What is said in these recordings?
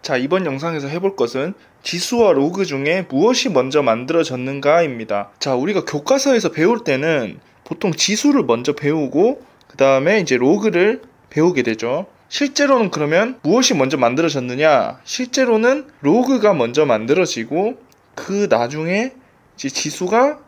자, 이번 영상에서 해볼 것은 지수와 로그 중에 무엇이 먼저 만들어졌는가입니다. 자, 우리가 교과서에서 배울 때는 보통 지수를 먼저 배우고 그 다음에 이제 로그를 배우게 되죠. 실제로는 그러면 무엇이 먼저 만들어졌느냐? 실제로는 로그가 먼저 만들어지고 그 나중에 이제 지수가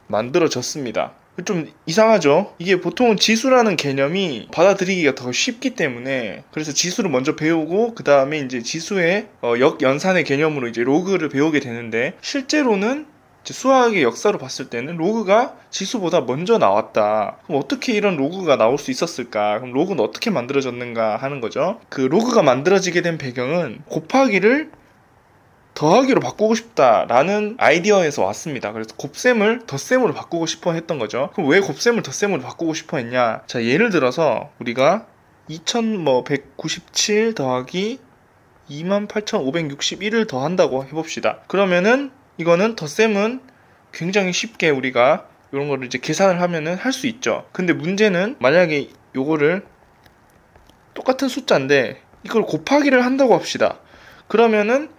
만들어졌습니다. 좀 이상하죠? 이게 보통은 지수라는 개념이 받아들이기가 더 쉽기 때문에, 그래서 지수를 먼저 배우고 그 다음에 이제 지수의 역연산의 개념으로 이제 로그를 배우게 되는데, 실제로는 이제 수학의 역사로 봤을 때는 로그가 지수보다 먼저 나왔다. 그럼 어떻게 이런 로그가 나올 수 있었을까? 그럼 로그는 어떻게 만들어졌는가 하는 거죠. 그 로그가 만들어지게 된 배경은 곱하기를 더하기로 바꾸고 싶다라는 아이디어에서 왔습니다. 그래서 곱셈을 덧셈으로 바꾸고 싶어 했던 거죠. 그럼 왜 곱셈을 덧셈으로 바꾸고 싶어 했냐? 자, 예를 들어서 우리가 2197 더하기 28,561을 더한다고 해봅시다. 그러면은 이거는 덧셈은 굉장히 쉽게 우리가 이런 거를 이제 계산을 하면은 할 수 있죠. 근데 문제는 만약에 요거를 똑같은 숫자인데 이걸 곱하기를 한다고 합시다. 그러면은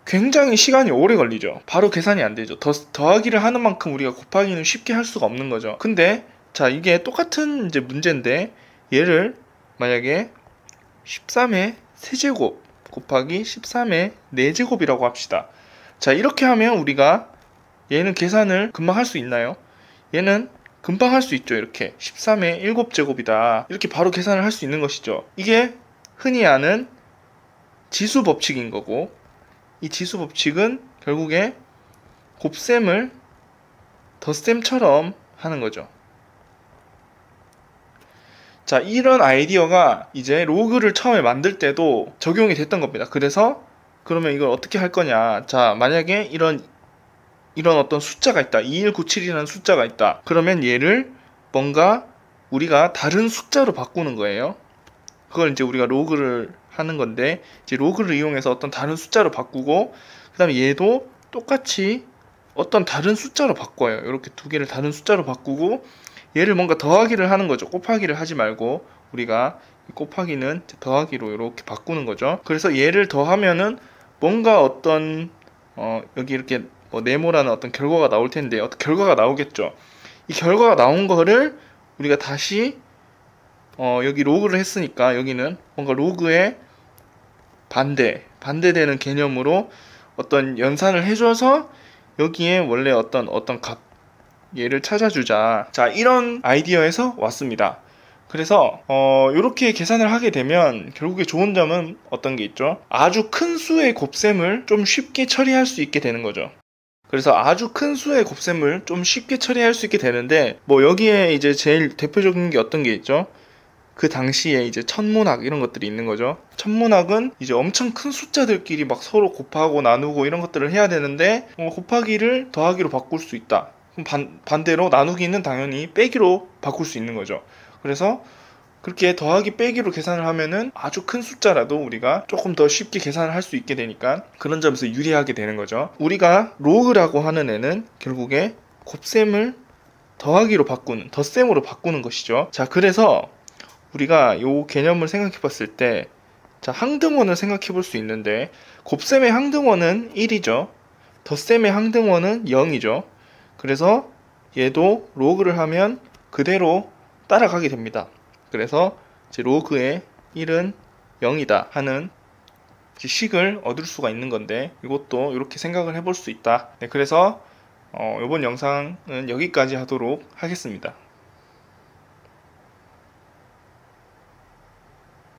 굉장히 시간이 오래 걸리죠. 바로 계산이 안 되죠. 더하기를 하는 만큼 우리가 곱하기는 쉽게 할 수가 없는 거죠. 근데 자, 이게 똑같은 이제 문제인데 얘를 만약에 13의 세제곱 곱하기 13의 4제곱이라고 합시다. 자, 이렇게 하면 우리가 얘는 계산을 금방 할 수 있나요? 얘는 금방 할 수 있죠. 이렇게 13의 7제곱이다. 이렇게 바로 계산을 할 수 있는 것이죠. 이게 흔히 아는 지수 법칙인 거고, 이 지수 법칙은 결국에 곱셈을 덧셈처럼 하는 거죠. 자, 이런 아이디어가 이제 로그를 처음에 만들 때도 적용이 됐던 겁니다. 그래서 그러면 이걸 어떻게 할 거냐? 자, 만약에 이런 어떤 숫자가 있다. 2197이라는 숫자가 있다. 그러면 얘를 뭔가 우리가 다른 숫자로 바꾸는 거예요. 그걸 이제 우리가 로그를 하는 건데, 이제 로그를 이용해서 어떤 다른 숫자로 바꾸고, 그 다음에 얘도 똑같이 어떤 다른 숫자로 바꿔요. 이렇게 두 개를 다른 숫자로 바꾸고, 얘를 뭔가 더하기를 하는 거죠. 곱하기를 하지 말고, 우리가 곱하기는 더하기로 이렇게 바꾸는 거죠. 그래서 얘를 더하면은 뭔가 어떤 여기 이렇게 네모라는 어떤 결과가 나올 텐데, 어떤 결과가 나오겠죠. 이 결과가 나온 거를 우리가 다시 여기 로그를 했으니까 여기는 뭔가 로그의 반대되는 개념으로 어떤 연산을 해줘서 여기에 원래 어떤 값 얘를 찾아주자. 자, 이런 아이디어에서 왔습니다. 그래서 이렇게 계산을 하게 되면 결국에 좋은 점은 어떤 게 있죠? 아주 큰 수의 곱셈을 좀 쉽게 처리할 수 있게 되는 거죠. 그래서 아주 큰 수의 곱셈을 좀 쉽게 처리할 수 있게 되는데, 뭐 여기에 이제 제일 대표적인 게 어떤 게 있죠? 그 당시에 이제 천문학 이런 것들이 있는 거죠. 천문학은 이제 엄청 큰 숫자들끼리 막 서로 곱하고 나누고 이런 것들을 해야 되는데, 곱하기를 더하기로 바꿀 수 있다. 그럼 반대로 나누기는 당연히 빼기로 바꿀 수 있는 거죠. 그래서 그렇게 더하기 빼기로 계산을 하면은 아주 큰 숫자라도 우리가 조금 더 쉽게 계산을 할 수 있게 되니까 그런 점에서 유리하게 되는 거죠. 우리가 로그라고 하는 애는 결국에 곱셈을 더하기로 바꾸는, 덧셈으로 바꾸는 것이죠. 자, 그래서 우리가 요 개념을 생각해 봤을 때, 자, 항등원을 생각해 볼 수 있는데, 곱셈의 항등원은 1이죠. 덧셈의 항등원은 0이죠. 그래서 얘도 로그를 하면 그대로 따라가게 됩니다. 그래서 이제 로그의 1은 0이다 하는 식을 얻을 수가 있는 건데, 이것도 이렇게 생각을 해볼 수 있다. 네, 그래서 이번 영상은 여기까지 하도록 하겠습니다.